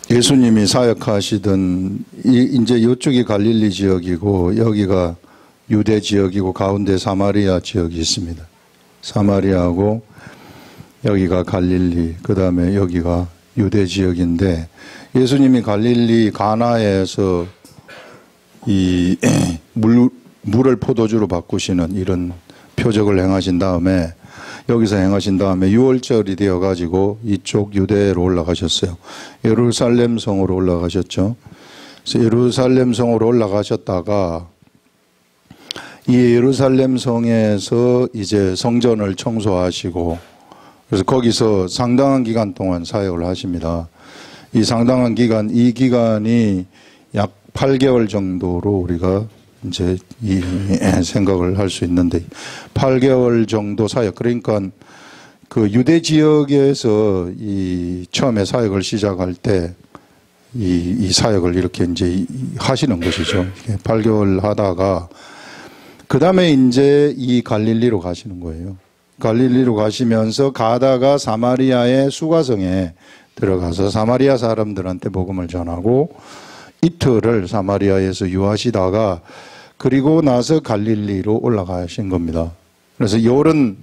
예수님이 사역하시던 이제 이쪽이 갈릴리 지역이고 여기가 유대 지역이고 가운데 사마리아 지역이 있습니다. 사마리아하고 여기가 갈릴리, 그 다음에 여기가 유대 지역인데 예수님이 갈릴리 가나에서 이 물을 포도주로 바꾸시는 이런 표적을 행하신 다음에 여기서 행하신 다음에 6월절이 되어가지고 이쪽 유대로 올라가셨어요. 예루살렘 성으로 올라가셨죠. 그래서 예루살렘 성으로 올라가셨다가 이 예루살렘 성에서 이제 성전을 청소하시고 그래서 거기서 상당한 기간 동안 사역을 하십니다. 이 상당한 기간, 이 기간이 약 8개월 정도로 우리가 이제 이 생각을 할 수 있는데 8개월 정도 사역, 그러니까 그 유대 지역에서 이 처음에 사역을 시작할 때 이 사역을 이렇게 이제 하시는 것이죠. 8개월 하다가 그 다음에 이제 이 갈릴리로 가시는 거예요. 갈릴리로 가시면서 가다가 사마리아의 수가성에 들어가서 사마리아 사람들한테 복음을 전하고 이틀을 사마리아에서 유하시다가 그리고 나서 갈릴리로 올라가신 겁니다. 그래서 요런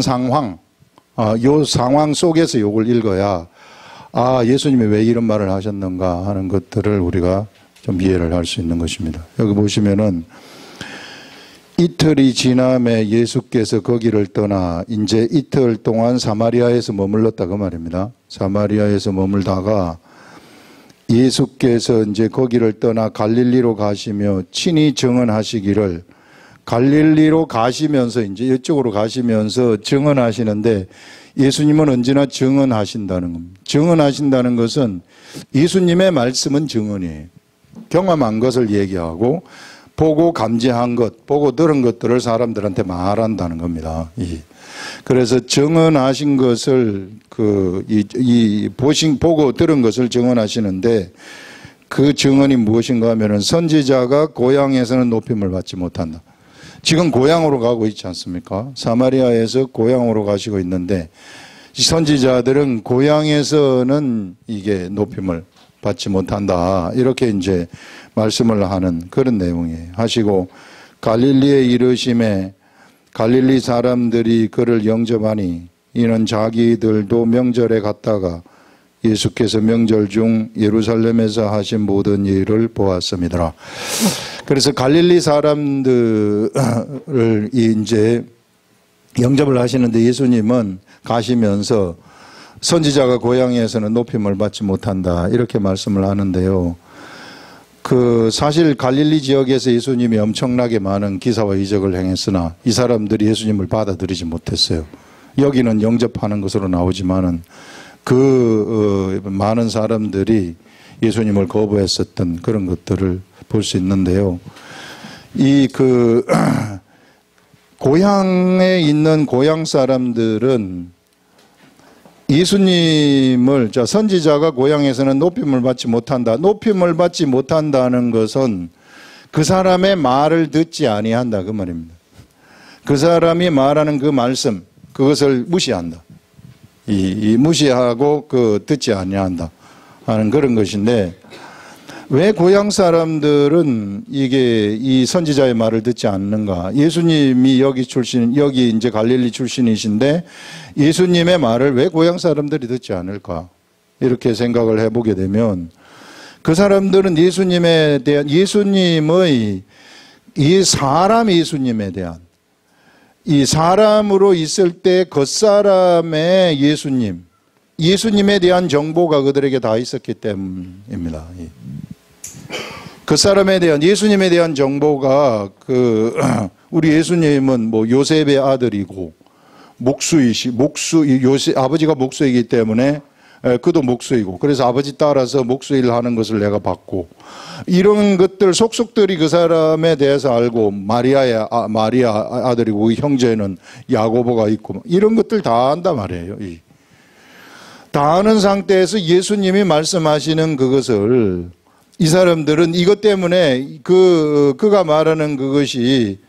상황, 요 상황 속에서 요걸 읽어야 예수님이 왜 이런 말을 하셨는가 하는 것들을 우리가 좀 이해를 할 수 있는 것입니다. 여기 보시면은 이틀이 지남에 예수께서 거기를 떠나 이제 이틀 동안 사마리아에서 머물렀다 그 말입니다. 사마리아에서 머물다가 예수께서 이제 거기를 떠나 갈릴리로 가시며 친히 증언하시기를 갈릴리로 가시면서 이제 이쪽으로 가시면서 증언하시는데 예수님은 언제나 증언하신다는 겁니다. 증언하신다는 것은 예수님의 말씀은 증언이에요. 경험한 것을 얘기하고 보고 감지한 것, 보고 들은 것들을 사람들한테 말한다는 겁니다. 그래서 증언하신 것을 보고 들은 것을 증언하시는데 그 증언이 무엇인가 하면은 선지자가 고향에서는 높임을 받지 못한다. 지금 고향으로 가고 있지 않습니까? 사마리아에서 고향으로 가시고 있는데 선지자들은 고향에서는 이게 높임을 받지 못한다. 이렇게 이제 말씀을 하는 그런 내용이에요. 하시고 갈릴리에 이르심에 갈릴리 사람들이 그를 영접하니 이는 자기들도 명절에 갔다가 예수께서 명절 중 예루살렘에서 하신 모든 일을 보았음이더라. 그래서 갈릴리 사람들을 이제 영접을 하시는데 예수님은 가시면서 선지자가 고향에서는 높임을 받지 못한다 이렇게 말씀을 하는데요. 사실 갈릴리 지역에서 예수님이 엄청나게 많은 기사와 이적을 행했으나 이 사람들이 예수님을 받아들이지 못했어요. 여기는 영접하는 것으로 나오지만은 많은 사람들이 예수님을 거부했었던 그런 것들을 볼 수 있는데요. 고향에 있는 고향 사람들은 예수님을 선지자가 고향에서는 높임을 받지 못한다. 높임을 받지 못한다는 것은 그 사람의 말을 듣지 아니한다 그 말입니다. 그 사람이 말하는 그 말씀 그것을 무시한다. 무시하고 듣지 아니한다 하는 그런 것인데 왜 고향 사람들은 이 선지자의 말을 듣지 않는가? 예수님이 여기 이제 갈릴리 출신이신데 예수님의 말을 왜 고향 사람들이 듣지 않을까? 이렇게 생각을 해보게 되면 그 사람들은 예수님에 대한 예수님의 사람 예수님에 대한 이 사람으로 있을 때 겉사람의 예수님에 대한 정보가 그들에게 다 있었기 때문입니다. 그 사람에 대한 예수님에 대한 정보가 우리 예수님은 요셉의 아들이고 아버지가 목수이기 때문에 그도 목수이고 그래서 아버지 따라서 목수일을 하는 것을 내가 봤고 이런 것들 속속들이 그 사람에 대해서 알고 마리아 아들이고 형제는 야고보가 있고 이런 것들 다 안단 말이에요. 다 아는 상태에서 예수님이 말씀하시는 그것을 이 사람들은 이것 때문에 그가 말하는 그것이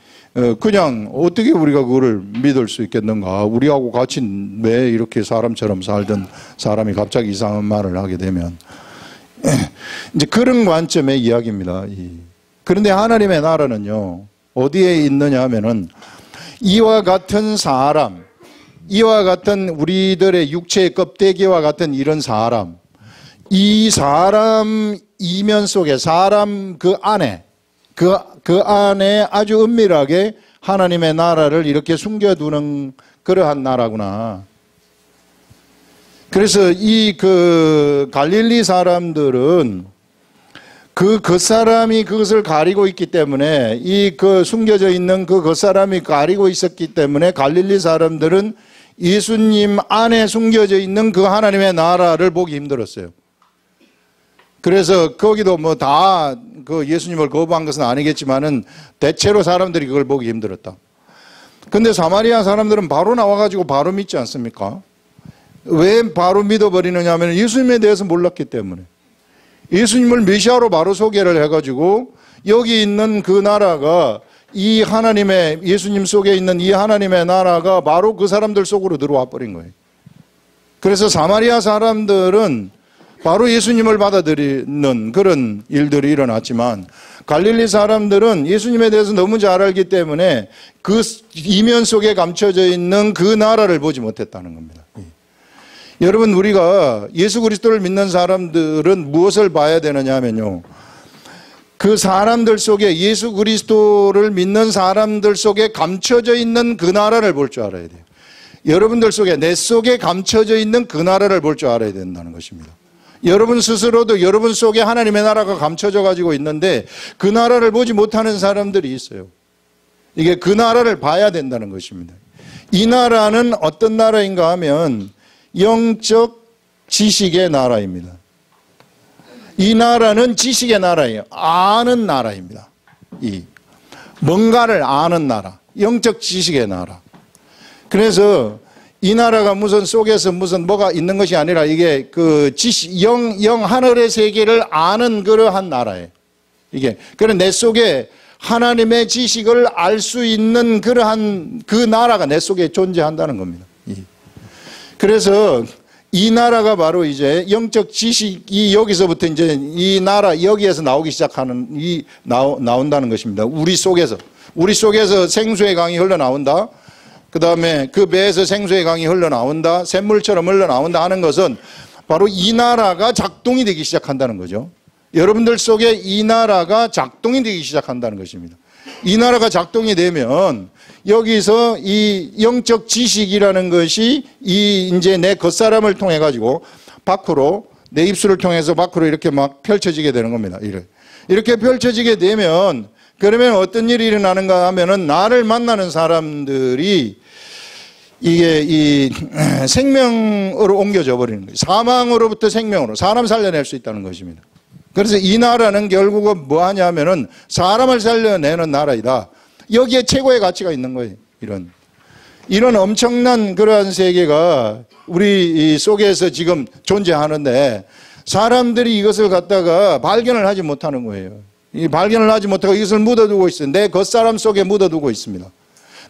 그냥 어떻게 우리가 그거를 믿을 수 있겠는가? 우리하고 같이 왜 이렇게 사람처럼 살던 사람이 갑자기 이상한 말을 하게 되면 이제 그런 관점의 이야기입니다. 그런데 하나님의 나라는요, 어디에 있느냐 하면은 이와 같은 사람, 이와 같은 우리들의 육체의 껍데기와 같은 이런 사람, 이 사람 이면 속에, 사람 그 안에, 그 안에 아주 은밀하게 하나님의 나라를 이렇게 숨겨두는 그러한 나라구나. 그래서 이 갈릴리 사람들은 그 겉사람이 그것을 가리고 있기 때문에, 숨겨져 있는 그 겉사람이 가리고 있었기 때문에 갈릴리 사람들은 예수님 안에 숨겨져 있는 그 하나님의 나라를 보기 힘들었어요. 그래서 거기도 다 예수님을 거부한 것은 아니겠지만은 대체로 사람들이 그걸 보기 힘들었다. 근데 사마리아 사람들은 바로 나와가지고 바로 믿지 않습니까? 왜 바로 믿어버리느냐 하면 예수님에 대해서 몰랐기 때문에. 예수님을 메시아로 바로 소개를 해가지고 여기 있는 그 나라가 이 하나님의, 예수님 속에 있는 이 하나님의 나라가 바로 그 사람들 속으로 들어와 버린 거예요. 그래서 사마리아 사람들은 바로 예수님을 받아들이는 그런 일들이 일어났지만 갈릴리 사람들은 예수님에 대해서 너무 잘 알기 때문에 그 이면 속에 감춰져 있는 그 나라를 보지 못했다는 겁니다. 여러분, 우리가 예수 그리스도를 믿는 사람들은 무엇을 봐야 되느냐 하면요, 그 사람들 속에, 예수 그리스도를 믿는 사람들 속에 감춰져 있는 그 나라를 볼 줄 알아야 돼요. 여러분들 속에, 내 속에 감춰져 있는 그 나라를 볼 줄 알아야 된다는 것입니다. 여러분 스스로도 여러분 속에 하나님의 나라가 감춰져 가지고 있는데 그 나라를 보지 못하는 사람들이 있어요. 이게 그 나라를 봐야 된다는 것입니다. 이 나라는 어떤 나라인가 하면 영적 지식의 나라입니다. 이 나라는 지식의 나라예요. 아는 나라입니다. 뭔가를 아는 나라, 영적 지식의 나라. 그래서 이 나라가 무슨 속에서 무슨 뭐가 있는 것이 아니라 이게 그 지식, 영 하늘의 세계를 아는 그러한 나라예요. 이게. 그래서 내 속에 하나님의 지식을 알 수 있는 그러한 그 나라가 내 속에 존재한다는 겁니다. 그래서 이 나라가 바로 이제 영적 지식이 여기서부터 이제 이 나라 여기에서 나오기 시작하는 나온다는 것입니다. 우리 속에서 생수의 강이 흘러나온다. 그 다음에 그 배에서 생수의 강이 흘러나온다. 샘물처럼 흘러나온다 하는 것은 바로 이 나라가 작동이 되기 시작한다는 거죠. 여러분들 속에 이 나라가 작동이 되기 시작한다는 것입니다. 이 나라가 작동이 되면 여기서 이 영적 지식이라는 것이 이제 내 겉사람을 통해 가지고 밖으로, 내 입술을 통해서 밖으로 이렇게 막 펼쳐지게 되는 겁니다. 이렇게 펼쳐지게 되면 그러면 어떤 일이 일어나는가 하면은 나를 만나는 사람들이 이게 이 생명으로 옮겨져 버리는 거예요. 사망으로부터 생명으로 사람 살려낼 수 있다는 것입니다. 그래서 이 나라는 결국은 뭐 하냐면은 사람을 살려내는 나라이다. 여기에 최고의 가치가 있는 거예요. 이런 엄청난 그러한 세계가 우리 속에서 지금 존재하는데 사람들이 이것을 갖다가 발견을 하지 못하는 거예요. 이 발견을 하지 못하고 이것을 묻어두고 있어요. 내 겉사람 속에 묻어두고 있습니다.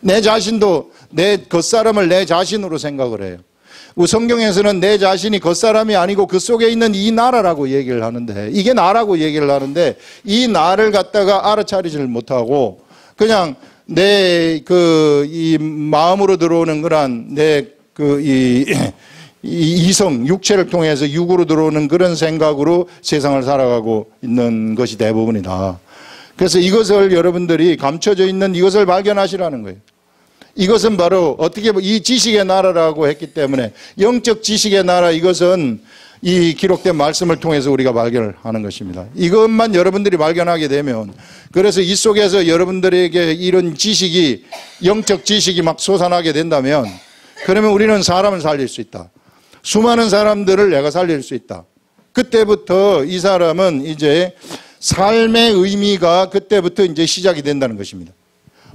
내 자신도 내 겉사람을 내 자신으로 생각을 해요. 성경에서는 내 자신이 겉사람이 아니고 그 속에 있는 이 나라라고 얘기를 하는데, 이게 나라고 얘기를 하는데 이 나를 갖다가 알아차리지를 못하고 그냥 내 이 마음으로 들어오는 그런 내 이성, 육체를 통해서 육으로 들어오는 그런 생각으로 세상을 살아가고 있는 것이 대부분이다. 그래서 이것을 여러분들이 감춰져 있는 이것을 발견하시라는 거예요. 이것은 바로 어떻게 보면 이 지식의 나라라고 했기 때문에 영적 지식의 나라, 이것은 이 기록된 말씀을 통해서 우리가 발견을 하는 것입니다. 이것만 여러분들이 발견하게 되면, 그래서 이 속에서 여러분들에게 이런 지식이, 영적 지식이 막 솟아나게 된다면 그러면 우리는 사람을 살릴 수 있다. 수많은 사람들을 내가 살릴 수 있다. 그때부터 이 사람은 이제 삶의 의미가 그때부터 이제 시작이 된다는 것입니다.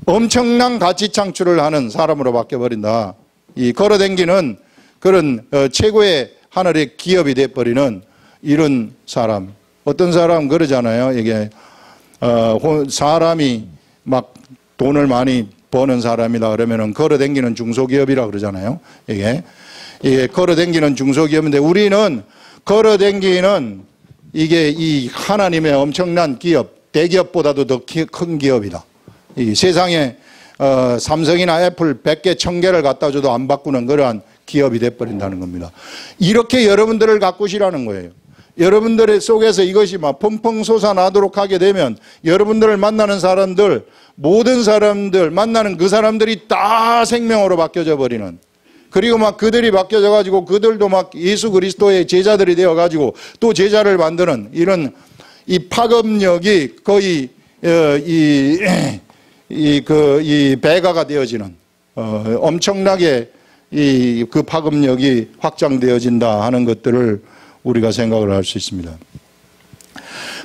엄청난 가치 창출을 하는 사람으로 바뀌어버린다. 이 걸어댕기는 그런 최고의 하늘의 기업이 돼버리는 이런 사람. 어떤 사람 그러잖아요. 이게 사람이 막 돈을 많이 버는 사람이다 그러면은 걸어다니는 중소기업이라 그러잖아요. 이게 걸어다니는 중소기업인데 우리는 걸어다니는 이게 이 하나님의 엄청난 기업, 대기업보다도 더 큰 기업이다. 이 세상에 삼성이나 애플 100개, 1000개를 갖다 줘도 안 바꾸는 그러한 기업이 돼버린다는 겁니다. 이렇게 여러분들을 가꾸시라는 거예요. 여러분들의 속에서 이것이 막 펑펑 솟아나도록 하게 되면 여러분들을 만나는 사람들, 모든 사람들, 만나는 그 사람들이 다 생명으로 바뀌어져 버리는, 그리고 막 그들이 바뀌어져 가지고 그들도 막 예수 그리스도의 제자들이 되어 가지고 또 제자를 만드는 이런 이 파급력이 거의 이 배가가 되어지는 엄청나게 그 파급력이 확장되어진다 하는 것들을 우리가 생각을 할 수 있습니다.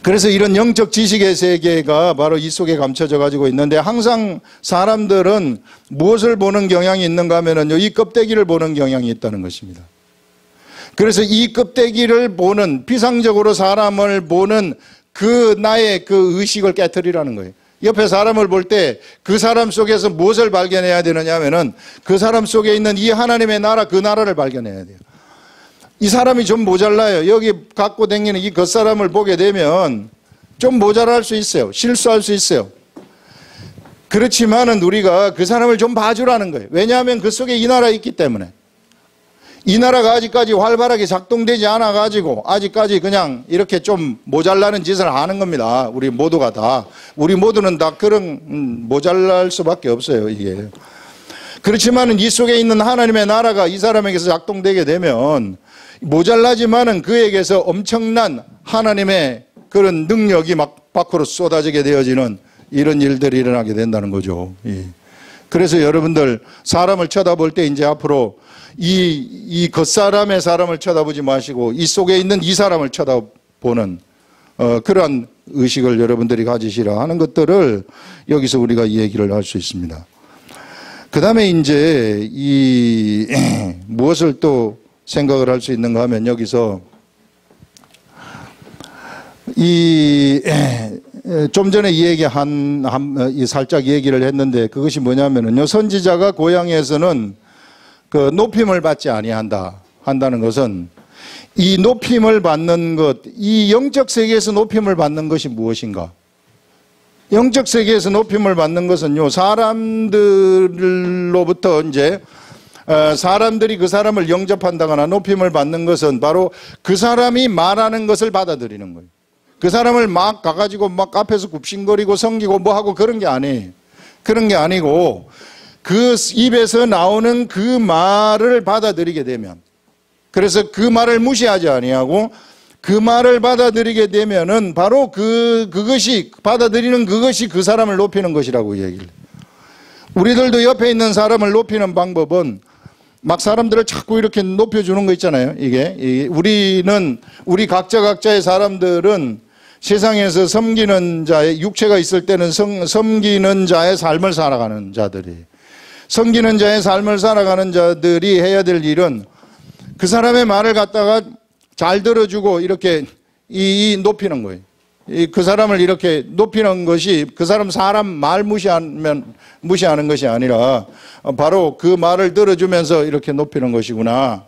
그래서 이런 영적 지식의 세계가 바로 이 속에 감춰져 가지고 있는데, 항상 사람들은 무엇을 보는 경향이 있는가 하면요, 이 껍데기를 보는 경향이 있다는 것입니다. 그래서 이 껍데기를 보는, 비상적으로 사람을 보는 그 나의 그 의식을 깨트리라는 거예요. 옆에 사람을 볼 때 그 사람 속에서 무엇을 발견해야 되느냐 하면은 그 사람 속에 있는 이 하나님의 나라, 그 나라를 발견해야 돼요. 이 사람이 좀 모자라요. 여기 갖고 다니는 이 겉사람을 보게 되면 좀 모자랄 수 있어요. 실수할 수 있어요. 그렇지만은 우리가 그 사람을 좀 봐주라는 거예요. 왜냐하면 그 속에 이 나라 있기 때문에. 이 나라가 아직까지 활발하게 작동되지 않아 가지고 아직까지 그냥 이렇게 좀 모자라는 짓을 하는 겁니다. 우리 모두가 다. 우리 모두는 다 그런 모자랄 수밖에 없어요, 이게. 그렇지만은 이 속에 있는 하나님의 나라가 이 사람에게서 작동되게 되면 모자라지만은 그에게서 엄청난 하나님의 그런 능력이 막 밖으로 쏟아지게 되어지는 이런 일들이 일어나게 된다는 거죠. 그래서 여러분들 사람을 쳐다볼 때 이제 앞으로 이 겉사람의 사람을 쳐다보지 마시고 이 속에 있는 이 사람을 쳐다보는 그러한 의식을 여러분들이 가지시라 하는 것들을 여기서 우리가 이 얘기를 할 수 있습니다. 그 다음에 이제 무엇을 또 생각을 할 수 있는가 하면 여기서 좀 전에 이 얘기 살짝 얘기를 했는데, 그것이 뭐냐면요, 선지자가 고향에서는 그 높임을 받지 한다는 것은 이 높임을 받는 것, 이 영적 세계에서 높임을 받는 것이 무엇인가? 영적 세계에서 높임을 받는 것은요, 사람들로부터 이제 사람들이 그 사람을 영접한다거나 높임을 받는 것은 바로 그 사람이 말하는 것을 받아들이는 거예요. 그 사람을 막 가가지고 막 앞에서 굽신거리고 섬기고 뭐 하고 그런 게 아니에요. 그런 게 아니고 그 입에서 나오는 그 말을 받아들이게 되면, 그래서 그 말을 무시하지 아니하고 그 말을 받아들이게 되면은 바로 그것이 받아들이는 그것이 그 사람을 높이는 것이라고 얘기를 해요. 우리들도 옆에 있는 사람을 높이는 방법은 막 사람들을 자꾸 이렇게 높여주는 거 있잖아요. 우리 각자의 사람들은 세상에서 섬기는 자의, 육체가 있을 때는 섬기는 자의 삶을 살아가는 자들이, 섬기는 자의 삶을 살아가는 자들이 해야 될 일은 그 사람의 말을 갖다가 잘 들어주고 이렇게 높이는 거예요. 그 사람을 이렇게 높이는 것이 그 사람 말 무시하는 것이 아니라 바로 그 말을 들어주면서 이렇게 높이는 것이구나.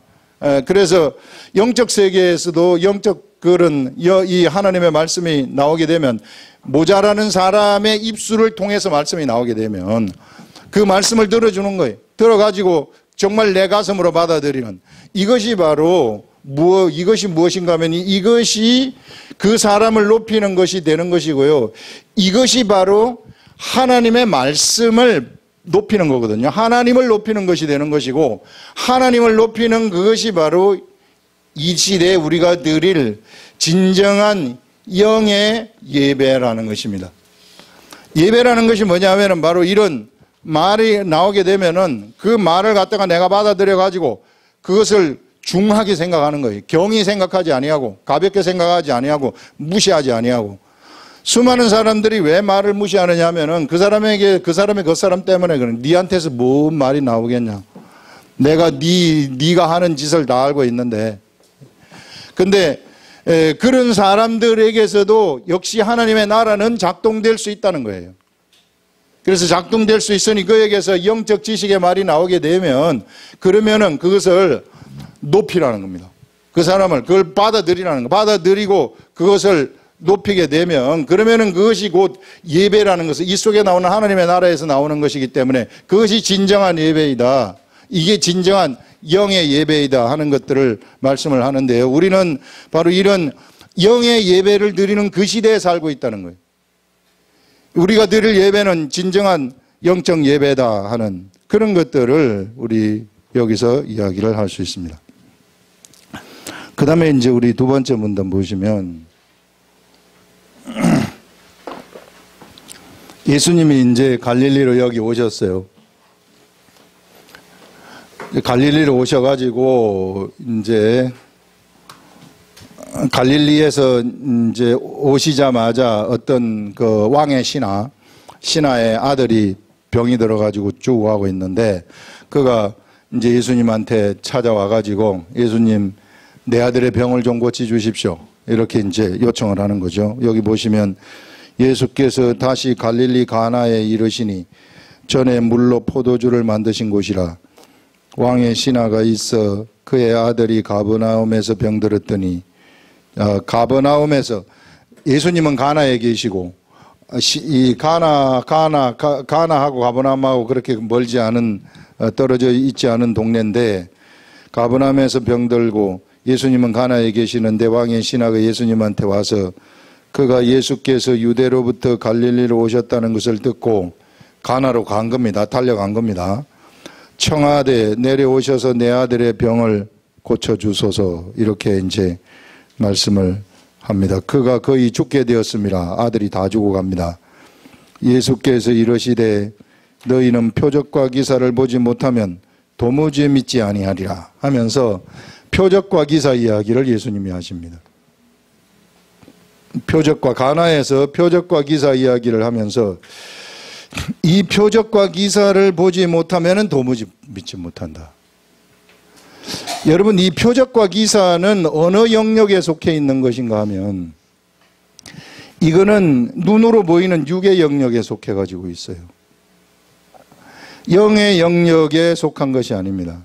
그래서 영적 세계에서도 영적 그런 이 하나님의 말씀이 나오게 되면, 모자라는 사람의 입술을 통해서 말씀이 나오게 되면 그 말씀을 들어주는 거예요. 들어가지고 정말 내 가슴으로 받아들이는, 이것이 바로 이것이 무엇인가 하면 이것이 그 사람을 높이는 것이 되는 것이고요. 이것이 바로 하나님의 말씀을 높이는 거거든요. 하나님을 높이는 것이 되는 것이고, 하나님을 높이는 그것이 바로 이 시대에 우리가 드릴 진정한 영의 예배라는 것입니다. 예배라는 것이 뭐냐면은 바로 이런 말이 나오게 되면은 그 말을 갖다가 내가 받아들여 가지고 그것을 중하게 생각하는 거예요. 경히 생각하지 아니하고, 가볍게 생각하지 아니하고, 무시하지 아니하고. 수많은 사람들이 왜 말을 무시하느냐 하면은 그 사람의 겉사람 때문에 그런, 니한테서 뭔 말이 나오겠냐. 내가 네가 하는 짓을 다 알고 있는데. 근데 그런 사람들에게서도 역시 하나님의 나라는 작동될 수 있다는 거예요. 그래서 작동될 수 있으니 그에게서 영적 지식의 말이 나오게 되면 그러면은 그것을 높이라는 겁니다. 그 사람을 그걸 받아들이라는 거. 받아들이고 그것을 높이게 되면 그러면은 그것이 곧 예배라는 것은 이 속에 나오는 하나님의 나라에서 나오는 것이기 때문에 그것이 진정한 예배이다. 이게 진정한 영의 예배이다 하는 것들을 말씀을 하는데요. 우리는 바로 이런 영의 예배를 드리는 그 시대에 살고 있다는 거예요. 우리가 드릴 예배는 진정한 영적 예배다 하는 그런 것들을 우리 여기서 이야기를 할 수 있습니다. 그 다음에 이제 우리 두 번째 문단 보시면 예수님이 이제 갈릴리로 여기 오셨어요. 갈릴리로 오셔가지고 이제 갈릴리에서 이제 오시자마자 어떤 그 왕의 신하의 아들이 병이 들어가지고 죽어가고 있는데 그가 이제 예수님한테 찾아와가지고 예수님 내 아들의 병을 좀 고쳐 주십시오. 이렇게 이제 요청을 하는 거죠. 여기 보시면 예수께서 다시 갈릴리 가나에 이르시니 전에 물로 포도주를 만드신 곳이라 왕의 신하가 있어 그의 아들이 가버나움에서 병들었더니 가버나움에서 예수님은 가나에 계시고 이 가나하고 가버나움하고 그렇게 멀지 않은 떨어져 있지 않은 동네인데 가버나움에서 병들고 예수님은 가나에 계시는데 왕의 신하가 예수님한테 와서 그가 예수께서 유대로부터 갈릴리로 오셨다는 것을 듣고 가나로 간 겁니다. 달려간 겁니다. 청하되 내려오셔서 내 아들의 병을 고쳐주소서 이렇게 이제 말씀을 합니다. 그가 거의 죽게 되었습니다. 아들이 다 죽어갑니다. 예수께서 이르시되 너희는 표적과 기사를 보지 못하면 도무지 믿지 아니하리라 하면서 표적과 기사 이야기를 예수님이 하십니다. 가나에서 표적과 기사 이야기를 하면서 이 표적과 기사를 보지 못하면 도무지 믿지 못한다. 여러분 이 표적과 기사는 어느 영역에 속해 있는 것인가 하면 이거는 눈으로 보이는 육의 영역에 속해 가지고 있어요. 영의 영역에 속한 것이 아닙니다.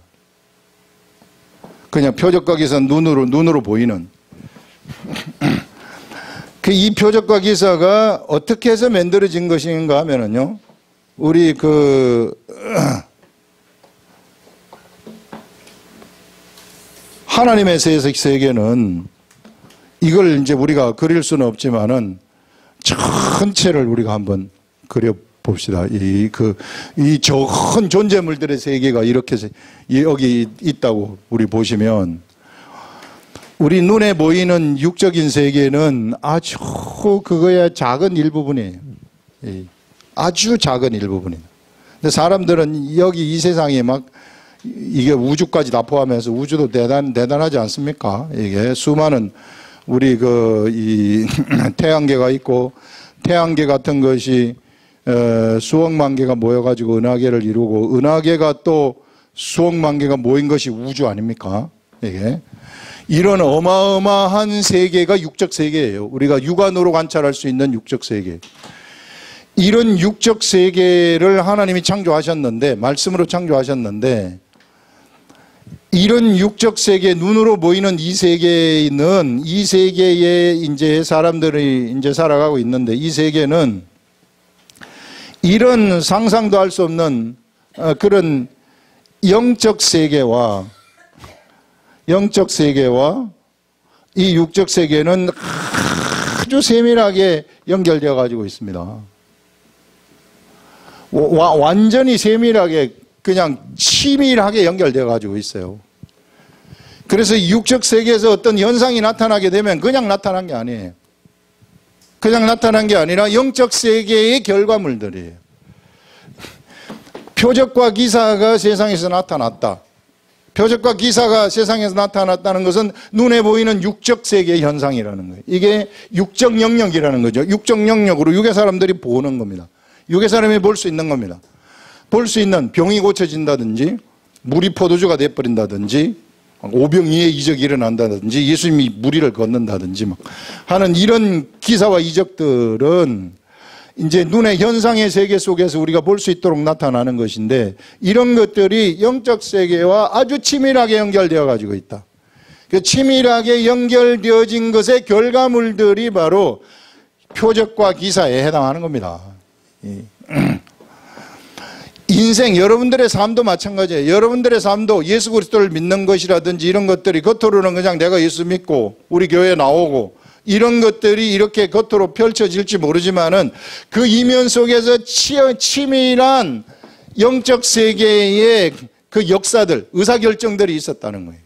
그냥 표적과 기사는 눈으로 보이는 이 표적과 기사가 어떻게 해서 만들어진 것인가 하면은요, 우리 하나님의 세계는 이걸 이제 우리가 그릴 수는 없지만은 전체를 우리가 한번 그려봅시다. 이 전 존재물들의 세계가 이렇게 여기 있다고 우리 보시면 우리 눈에 보이는 육적인 세계는 아주 그거야 작은 일부분이에요. 아주 작은 일부분이에요. 근데 사람들은 여기 이 세상에 막 이게 우주까지 다 포함해서 우주도 대단하지 않습니까? 이게 수많은 우리 이 태양계가 있고 태양계 같은 것이 수억만 개가 모여가지고 은하계를 이루고 은하계가 또 수억만 개가 모인 것이 우주 아닙니까? 이게. 이런 어마어마한 세계가 육적 세계예요. 우리가 육안으로 관찰할 수 있는 육적 세계. 이런 육적 세계를 하나님이 창조하셨는데, 말씀으로 창조하셨는데, 이런 육적 세계, 눈으로 보이는 이 세계는, 이 세계에 이제 사람들이 이제 살아가고 있는데, 이 세계는 이런 상상도 할 수 없는 그런 영적 세계와 이 육적 세계는 아주 세밀하게 연결되어 가지고 있습니다. 완전히 세밀하게 그냥 치밀하게 연결되어 가지고 있어요. 그래서 육적 세계에서 어떤 현상이 나타나게 되면 그냥 나타난 게 아니에요. 그냥 나타난 게 아니라 영적 세계의 결과물들이에요. 표적과 기사가 세상에서 나타났다. 표적과 기사가 세상에서 나타났다는 것은 눈에 보이는 육적 세계의 현상이라는 거예요. 이게 육적 영역이라는 거죠. 육적 영역으로 육의 사람들이 보는 겁니다. 육의 사람이 볼 수 있는 겁니다. 볼 수 있는 병이 고쳐진다든지 물이 포도주가 돼버린다든지 오병이의 이적이 일어난다든지 예수님이 무리를 걷는다든지 막 하는 이런 기사와 이적들은 이제 눈의 현상의 세계 속에서 우리가 볼 수 있도록 나타나는 것인데, 이런 것들이 영적 세계와 아주 치밀하게 연결되어 가지고 있다. 그 치밀하게 연결되어진 것의 결과물들이 바로 표적과 기사에 해당하는 겁니다. 인생, 여러분들의 삶도 마찬가지예요. 여러분들의 삶도 예수 그리스도를 믿는 것이라든지 이런 것들이 겉으로는 그냥 내가 예수 믿고 우리 교회에 나오고 이런 것들이 이렇게 겉으로 펼쳐질지 모르지만은 그 이면 속에서 치밀한 영적 세계의 그 역사들, 의사결정들이 있었다는 거예요.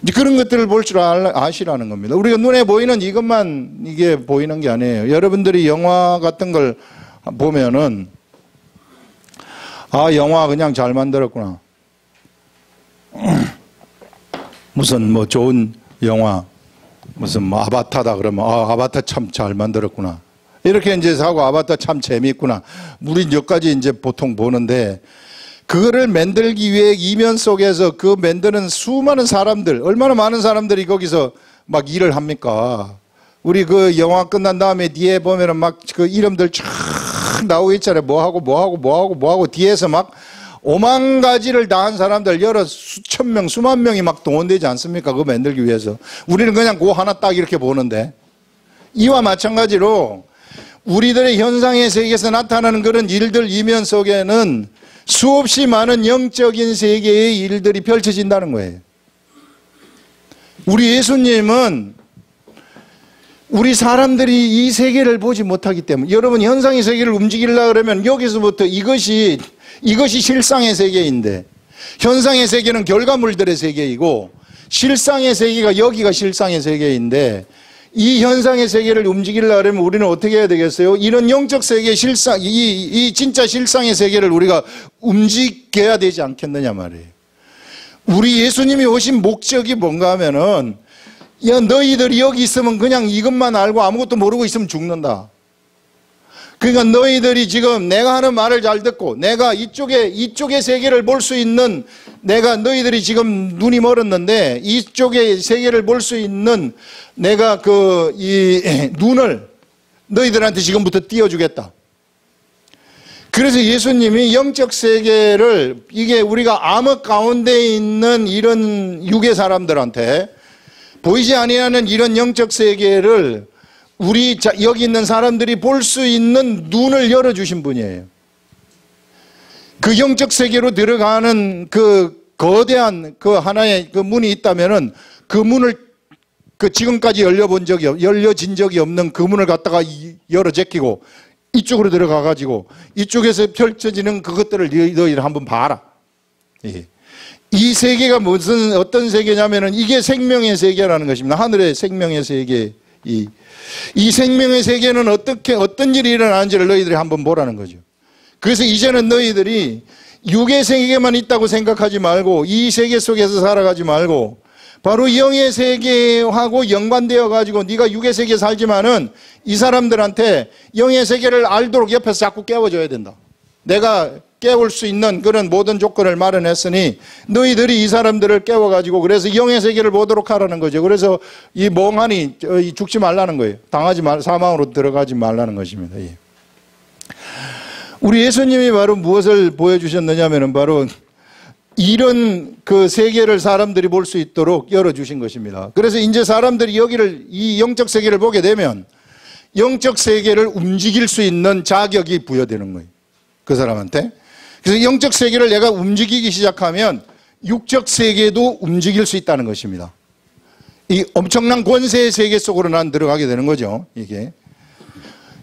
이제 그런 것들을 볼 줄 아시라는 겁니다. 우리가 눈에 보이는 이것만 이게 보이는 게 아니에요. 여러분들이 영화 같은 걸 보면은, 아, 영화 그냥 잘 만들었구나. 무슨 뭐 좋은 영화, 무슨 뭐 아바타다 그러면, 아, 아바타 참 잘 만들었구나. 이렇게 이제 하고, 아바타 참 재미있구나. 우리 여기까지 이제 보통 보는데, 그거를 만들기 위해 이면 속에서 그 만드는 수많은 사람들, 얼마나 많은 사람들이 거기서 막 일을 합니까? 우리 그 영화 끝난 다음에 뒤에 보면은 막 그 이름들 쫙 나오고 있잖아요. 뭐하고 뒤에서 막 오만 가지를 다 한 사람들 여러 수천 명, 수만 명이 막 동원되지 않습니까? 그거 만들기 위해서. 우리는 그냥 그거 하나 딱 이렇게 보는데, 이와 마찬가지로 우리들의 현상의 세계에서 나타나는 그런 일들 이면 속에는 수없이 많은 영적인 세계의 일들이 펼쳐진다는 거예요. 우리 예수님은 우리 사람들이 이 세계를 보지 못하기 때문에, 여러분 현상의 세계를 움직이려고 그러면 여기서부터 이것이 실상의 세계인데, 현상의 세계는 결과물들의 세계이고 실상의 세계가 여기가 실상의 세계인데, 이 현상의 세계를 움직이려고 하면 우리는 어떻게 해야 되겠어요? 이런 영적 세계의 실상, 이 진짜 실상의 세계를 우리가 움직여야 되지 않겠느냐 말이에요. 우리 예수님이 오신 목적이 뭔가 하면은, 야, 너희들이 여기 있으면 그냥 이것만 알고 아무것도 모르고 있으면 죽는다. 그러니까 너희들이 지금 내가 하는 말을 잘 듣고 내가 이쪽의 세계를 볼 수 있는, 내가 너희들이 지금 눈이 멀었는데 이쪽의 세계를 볼 수 있는 내가 이 눈을 너희들한테 지금부터 띄워주겠다. 그래서 예수님이 영적 세계를, 이게 우리가 암흑 가운데 있는 이런 육의 사람들한테 보이지 아니하는 이런 영적 세계를 우리 여기 있는 사람들이 볼 수 있는 눈을 열어주신 분이에요. 그 영적 세계로 들어가는 그 거대한 그 하나의 그 문이 있다면은 그 문을 지금까지 열려진 적이 없는 그 문을 갖다가 열어 제끼고 이쪽으로 들어가 가지고 이쪽에서 펼쳐지는 그것들을 너희들 한번 봐라. 예. 이 세계가 어떤 세계냐면은 이게 생명의 세계라는 것입니다. 하늘의 생명의 세계. 이 생명의 세계는 어떤 일이 일어나는지를 너희들이 한번 보라는 거죠. 그래서 이제는 너희들이 육의 세계만 있다고 생각하지 말고 이 세계 속에서 살아가지 말고 바로 영의 세계하고 연관되어 가지고 네가 육의 세계에 살지만은 이 사람들한테 영의 세계를 알도록 옆에서 자꾸 깨워줘야 된다. 내가 깨울 수 있는 그런 모든 조건을 마련했으니 너희들이 이 사람들을 깨워가지고 그래서 영의 세계를 보도록 하라는 거죠. 그래서 이 멍하니 죽지 말라는 거예요. 사망으로 들어가지 말라는 것입니다. 예. 우리 예수님이 바로 무엇을 보여주셨느냐면은 바로 이런 그 세계를 사람들이 볼 수 있도록 열어주신 것입니다. 그래서 이제 사람들이 이 영적 세계를 보게 되면 영적 세계를 움직일 수 있는 자격이 부여되는 거예요. 그 사람한테. 그래서 영적 세계를 내가 움직이기 시작하면 육적 세계도 움직일 수 있다는 것입니다. 이 엄청난 권세의 세계 속으로 난 들어가게 되는 거죠. 이게.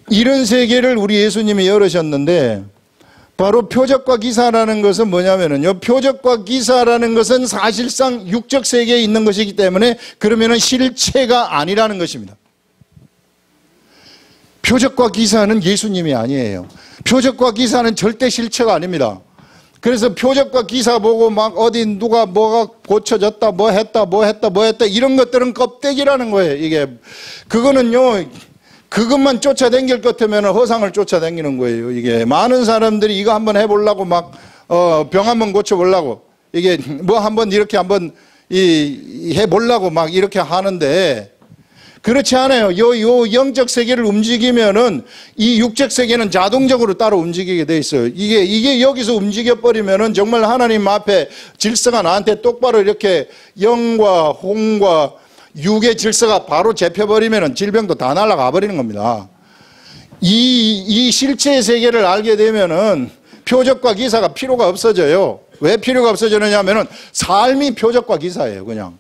이런 세계를 우리 예수님이 열으셨는데 바로 표적과 기사라는 것은 뭐냐면요. 표적과 기사라는 것은 사실상 육적 세계에 있는 것이기 때문에 그러면은 실체가 아니라는 것입니다. 표적과 기사는 예수님이 아니에요. 표적과 기사는 절대 실체가 아닙니다. 그래서 표적과 기사 보고 막 어디 누가 뭐가 고쳐졌다, 뭐 했다 이런 것들은 껍데기라는 거예요. 이게 그거는요. 그것만 쫓아다닐 것 같으면 허상을 쫓아다니는 거예요. 이게 많은 사람들이 이거 한번 해보려고 막 병 한번 고쳐보려고 이게 뭐 한번 이렇게 한번 해보려고 막 이렇게 하는데 그렇지 않아요. 요 영적 세계를 움직이면은 이 육적 세계는 자동적으로 따로 움직이게 돼 있어요. 이게 여기서 움직여버리면은 정말 하나님 앞에 질서가 나한테 똑바로 이렇게 영과 홍과 육의 질서가 바로 잡혀버리면은 질병도 다 날아가 버리는 겁니다. 이 실체의 세계를 알게 되면은 표적과 기사가 필요가 없어져요. 왜 필요가 없어지느냐 하면은 삶이 표적과 기사예요, 그냥.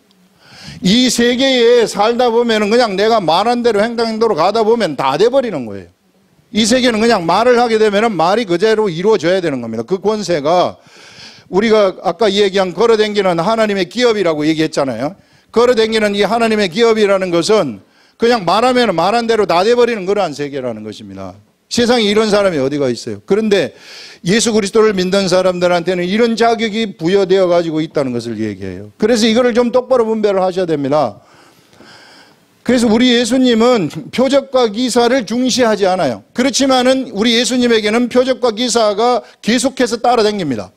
이 세계에 살다 보면은 그냥 내가 말한 대로 행동으로 가다 보면 다 돼버리는 거예요. 이 세계는 그냥 말을 하게 되면은 말이 그대로 이루어져야 되는 겁니다. 그 권세가 우리가 아까 얘기한 걸어다니는 하나님의 기업이라고 얘기했잖아요. 걸어다니는 이 하나님의 기업이라는 것은 그냥 말하면 말한 대로 다 돼버리는 그러한 세계라는 것입니다. 세상에 이런 사람이 어디가 있어요. 그런데 예수 그리스도를 믿는 사람들한테는 이런 자격이 부여되어 가지고 있다는 것을 얘기해요. 그래서 이거를 좀 똑바로 분별을 하셔야 됩니다. 그래서 우리 예수님은 표적과 기사를 중시하지 않아요. 그렇지만은 우리 예수님에게는 표적과 기사가 계속해서 따라다닙니다.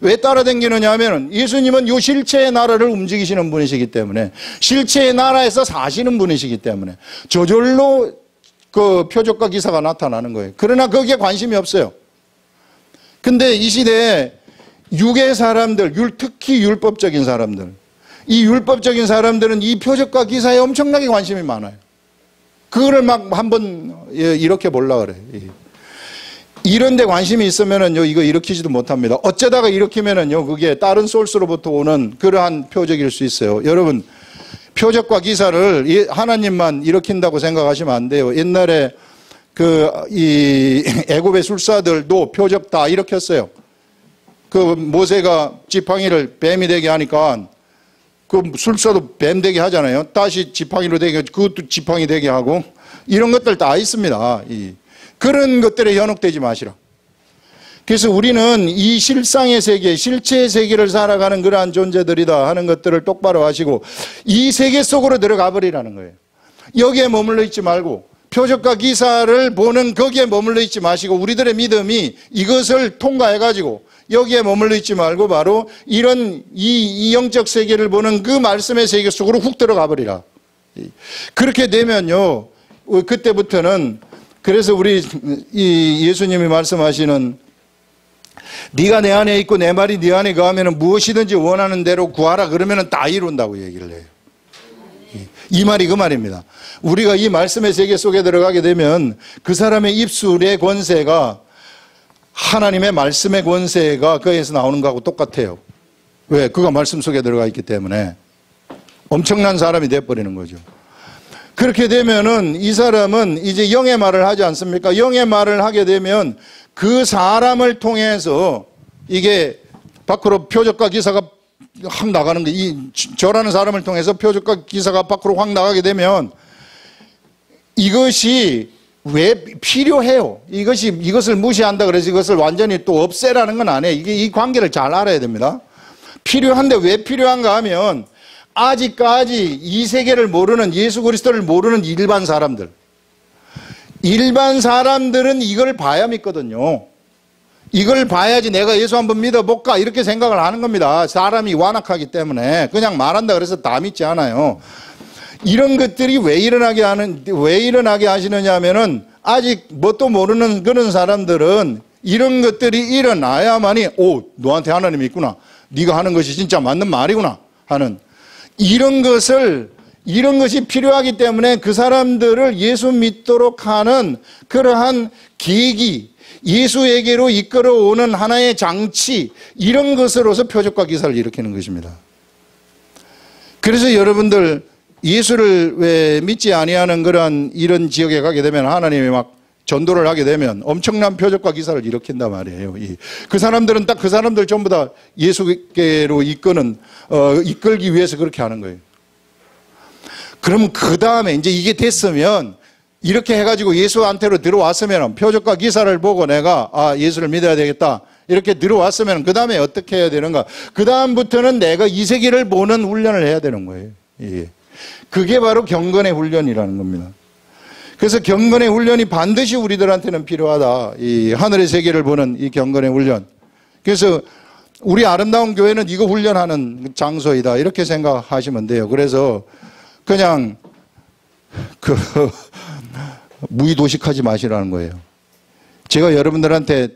왜 따라다니느냐 하면 예수님은 이 실체의 나라를 움직이시는 분이시기 때문에, 실체의 나라에서 사시는 분이시기 때문에 저절로 그 표적과 기사가 나타나는 거예요. 그러나 거기에 관심이 없어요. 근데 이 시대에 육의 사람들, 특히 율법적인 사람들, 이 율법적인 사람들은 이 표적과 기사에 엄청나게 관심이 많아요. 그거를 막 한번 이렇게 보려고 그래요. 이런 데 관심이 있으면은요, 이거 일으키지도 못합니다. 어쩌다가 일으키면은요, 그게 다른 소스로부터 오는 그러한 표적일 수 있어요. 여러분, 표적과 기사를 하나님만 일으킨다고 생각하시면 안 돼요. 옛날에 이 애굽의 술사들도 표적 다 일으켰어요. 그 모세가 지팡이를 뱀이 되게 하니까 그 술사도 뱀 되게 하잖아요. 다시 지팡이로 되게, 그것도 지팡이 되게 하고, 이런 것들 다 있습니다. 그런 것들에 현혹되지 마시라. 그래서 우리는 이 실상의 세계, 실체의 세계를 살아가는 그러한 존재들이다 하는 것들을 똑바로 하시고 이 세계 속으로 들어가 버리라는 거예요. 여기에 머물러 있지 말고 표적과 기사를 보는 거기에 머물러 있지 마시고 우리들의 믿음이 이것을 통과해 가지고 여기에 머물러 있지 말고 바로 이런 이 영적 세계를 보는 그 말씀의 세계 속으로 훅 들어가 버리라. 그렇게 되면요, 그때부터는, 그래서 우리 이 예수님이 말씀하시는 네가 내 안에 있고 내 말이 네 안에 거하면 무엇이든지 원하는 대로 구하라 그러면 다 이룬다고 얘기를 해요. 이 말이 그 말입니다. 우리가 이 말씀의 세계 속에 들어가게 되면 그 사람의 입술의 권세가 하나님의 말씀의 권세가 그에서 나오는 거하고 똑같아요. 왜? 그가 말씀 속에 들어가 있기 때문에 엄청난 사람이 돼버리는 거죠. 그렇게 되면은 이 사람은 이제 영의 말을 하지 않습니까? 영의 말을 하게 되면 그 사람을 통해서 이게 밖으로 표적과 기사가 확 나가는 거, 저라는 사람을 통해서 표적과 기사가 밖으로 확 나가게 되면 이것이 왜 필요해요? 이것을 무시한다 그래서 이것을 완전히 또 없애라는 건 아니에요. 이 관계를 잘 알아야 됩니다. 필요한데 왜 필요한가 하면 아직까지 이 세계를 모르는, 예수 그리스도를 모르는 일반 사람들은 이걸 봐야 믿거든요. 이걸 봐야지 내가 예수 한번 믿어볼까 이렇게 생각을 하는 겁니다. 사람이 완악하기 때문에 그냥 말한다 그래서 다 믿지 않아요. 이런 것들이 왜 일어나게 하시느냐 하면은 아직 뭣도 모르는 그런 사람들은 이런 것들이 일어나야만이 너한테 하나님이 있구나, 네가 하는 것이 진짜 맞는 말이구나 하는 이런 것이 필요하기 때문에 그 사람들을 예수 믿도록 하는 그러한 계기, 예수에게로 이끌어오는 하나의 장치, 이런 것으로서 표적과 기사를 일으키는 것입니다. 그래서 여러분들 예수를 왜 믿지 아니하는 그러한 이런 지역에 가게 되면 하나님이 막 전도를 하게 되면 엄청난 표적과 기사를 일으킨단 말이에요. 그 사람들은 딱 그 사람들 전부 다 예수께로 이끌기 위해서 그렇게 하는 거예요. 그럼 그 다음에 이제 이게 됐으면 이렇게 해가지고 예수한테로 들어왔으면 표적과 기사를 보고 내가 예수를 믿어야 되겠다 이렇게 들어왔으면 그 다음에 어떻게 해야 되는가? 그 다음부터는 내가 이 세계를 보는 훈련을 해야 되는 거예요. 그게 바로 경건의 훈련이라는 겁니다. 그래서 경건의 훈련이 반드시 우리들한테는 필요하다. 이 하늘의 세계를 보는 이 경건의 훈련. 그래서 우리 아름다운 교회는 이거 훈련하는 장소이다 이렇게 생각하시면 돼요. 그래서 그냥 그 무의도식하지 마시라는 거예요. 제가 여러분들한테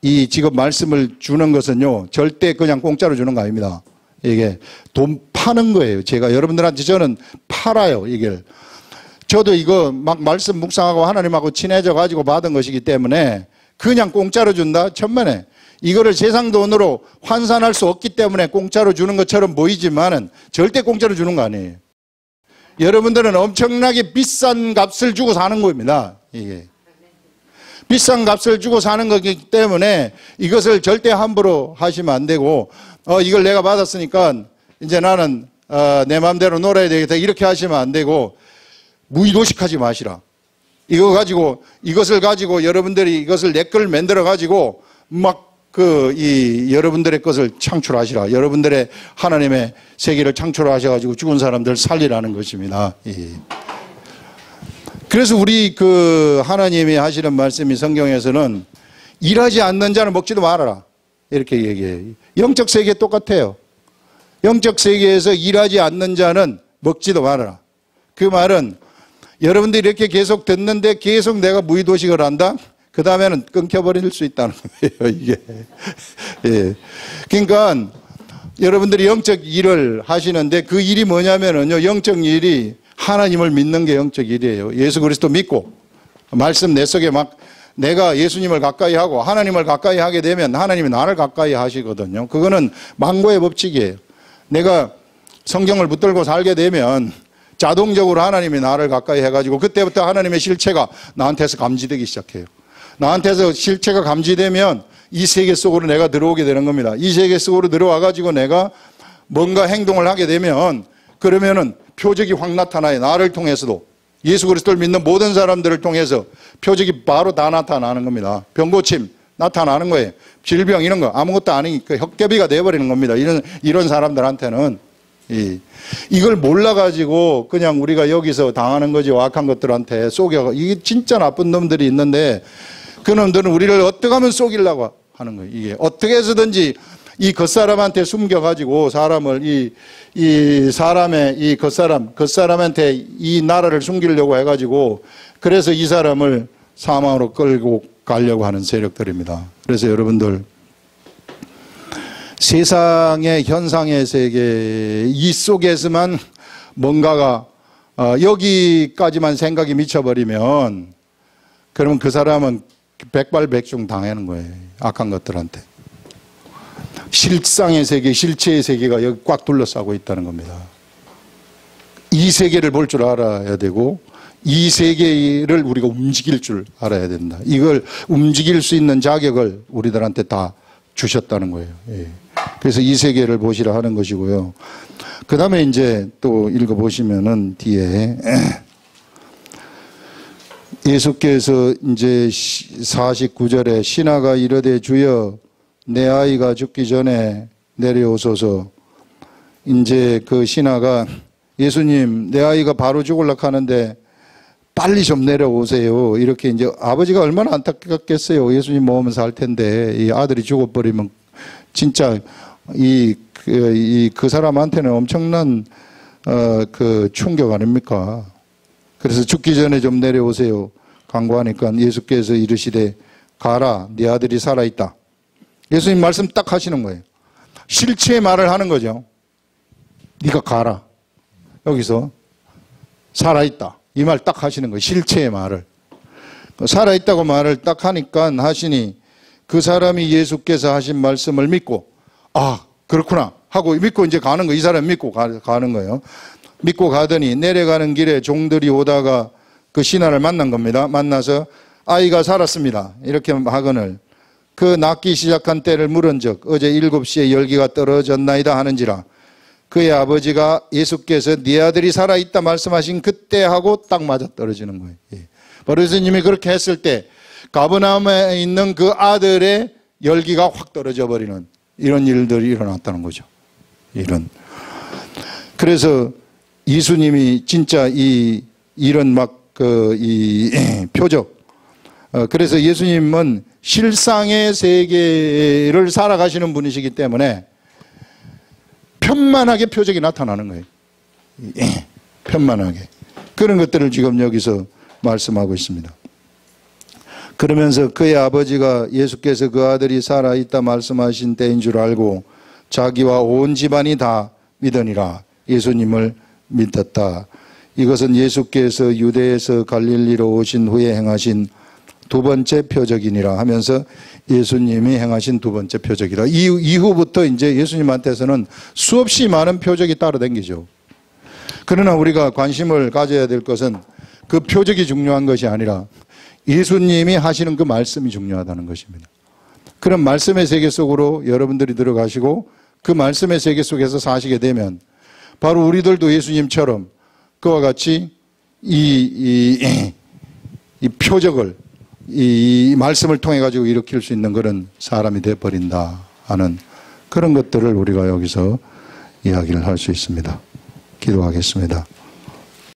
이 지금 말씀을 주는 것은요, 절대 그냥 공짜로 주는 거 아닙니다. 이게 돈 파는 거예요. 제가 여러분들한테 저는 팔아요, 이걸. 저도 이거 막 말씀 묵상하고 하나님하고 친해져 가지고 받은 것이기 때문에 그냥 공짜로 준다? 천만에. 이거를 세상 돈으로 환산할 수 없기 때문에 공짜로 주는 것처럼 보이지만은 절대 공짜로 주는 거 아니에요. 여러분들은 엄청나게 비싼 값을 주고 사는 겁니다. 이게. 비싼 값을 주고 사는 거기 때문에 이것을 절대 함부로 하시면 안 되고, 이걸 내가 받았으니까 이제 나는 내 마음대로 놀아야 되겠다, 이렇게 하시면 안 되고, 무의도식하지 마시라. 이것을 가지고 여러분들이 이것을 내 걸 만들어 가지고 막 여러분들의 것을 창출하시라. 여러분들의 하나님의 세계를 창출하셔가지고 죽은 사람들 살리라는 것입니다. 예. 그래서 우리 하나님이 하시는 말씀이 성경에서는 일하지 않는 자는 먹지도 말아라. 이렇게 얘기해요. 영적 세계 똑같아요. 영적 세계에서 일하지 않는 자는 먹지도 말아라. 그 말은 여러분들이 이렇게 계속 듣는데 계속 내가 무의도식을 한다? 그 다음에는 끊겨버릴 수 있다는 거예요, 이게. 예. 그러니까 여러분들이 영적 일을 하시는데 그 일이 뭐냐면은요, 영적 일이 하나님을 믿는 게 영적 일이에요. 예수 그리스도 믿고, 말씀 내 속에 막 내가 예수님을 가까이 하고 하나님을 가까이 하게 되면 하나님이 나를 가까이 하시거든요. 그거는 망고의 법칙이에요. 내가 성경을 붙들고 살게 되면 자동적으로 하나님이 나를 가까이 해가지고 그때부터 하나님의 실체가 나한테서 감지되기 시작해요. 나한테서 실체가 감지되면 이 세계 속으로 내가 들어오게 되는 겁니다. 이 세계 속으로 들어와가지고 내가 뭔가 행동을 하게 되면 그러면은 표적이 확 나타나요. 나를 통해서도. 예수 그리스도를 믿는 모든 사람들을 통해서 표적이 바로 다 나타나는 겁니다. 병고침 나타나는 거예요. 질병 이런 거 아무것도 아닌 헛개비가 돼버리는 겁니다. 이런 사람들한테는. 이걸 몰라가지고 그냥 우리가 여기서 당하는 거지. 악한 것들한테 속여. 이게 진짜 나쁜 놈들이 있는데 그 놈들은 우리를 어떻게 하면 속이려고 하는 거예요. 이게 어떻게 해서든지 이 겉사람한테 숨겨가지고 사람을 사람의 겉사람한테 이 나라를 숨기려고 해가지고 그래서 이 사람을 사망으로 끌고 가려고 하는 세력들입니다. 그래서 여러분들 세상의 현상의 세계 이 속에서만 뭔가가 여기까지만 생각이 미쳐버리면 그러면 그 사람은 백발백중 당하는 거예요. 악한 것들한테. 실상의 세계, 실체의 세계가 여기 꽉 둘러싸고 있다는 겁니다. 이 세계를 볼 줄 알아야 되고 이 세계를 우리가 움직일 줄 알아야 된다. 이걸 움직일 수 있는 자격을 우리들한테 다 주셨다는 거예요. 예. 그래서 이 세계를 보시라 하는 것이고요. 그 다음에 이제 또 읽어보시면은 뒤에 예수께서 이제 49절에 신하가 이르되 주여 내 아이가 죽기 전에 내려오소서. 이제 그 신하가 예수님 내 아이가 바로 죽으려고 하는데 빨리 좀 내려오세요. 이렇게 이제 아버지가 얼마나 안타깝겠어요. 예수님 모으면 살 텐데 이 아들이 죽어버리면 진짜 그 사람한테는 엄청난 그 충격 아닙니까? 그래서 죽기 전에 좀 내려오세요. 간구하니까 예수께서 이르시되 가라 네 아들이 살아있다. 예수님 말씀 딱 하시는 거예요. 실체의 말을 하는 거죠. 네가 가라. 여기서 살아있다. 이 말 딱 하시는 거예요. 실체의 말을. 살아있다고 말을 딱 하니까 하시니 그 사람이 예수께서 하신 말씀을 믿고 아 그렇구나 하고 믿고 이제 가는 거예요. 이 사람 믿고 가는 거예요. 믿고 가더니 내려가는 길에 종들이 오다가 그 신하를 만난 겁니다. 만나서 아이가 살았습니다. 이렇게 하거늘 그 낫기 시작한 때를 물은즉 어제 7시에 열기가 떨어졌나이다 하는지라 그의 아버지가 예수께서 네 아들이 살아있다 말씀하신 그때 하고 딱 맞아떨어지는 거예요. 바로 예수님이 그렇게 했을 때 가버나움에 있는 그 아들의 열기가 확 떨어져 버리는 이런 일들이 일어났다는 거죠. 그래서 예수님이 진짜 이런 표적. 그래서 예수님은 실상의 세계를 살아가시는 분이시기 때문에 편만하게 표적이 나타나는 거예요. 편만하게. 그런 것들을 지금 여기서 말씀하고 있습니다. 그러면서 그의 아버지가 예수께서 그 아들이 살아있다 말씀하신 때인 줄 알고 자기와 온 집안이 다 믿으니라. 예수님을 믿었다. 이것은 예수께서 유대에서 갈릴리로 오신 후에 행하신 두 번째 표적이니라 하면서 예수님이 행하신 두 번째 표적이라. 이후부터 이제 예수님한테서는 수없이 많은 표적이 따라다니죠. 그러나 우리가 관심을 가져야 될 것은 그 표적이 중요한 것이 아니라 예수님이 하시는 그 말씀이 중요하다는 것입니다. 그런 말씀의 세계 속으로 여러분들이 들어가시고 그 말씀의 세계 속에서 사시게 되면 바로 우리들도 예수님처럼 그와 같이 이 표적을 이 말씀을 통해 가지고 일으킬 수 있는 그런 사람이 되어버린다 하는 그런 것들을 우리가 여기서 이야기를 할 수 있습니다. 기도하겠습니다.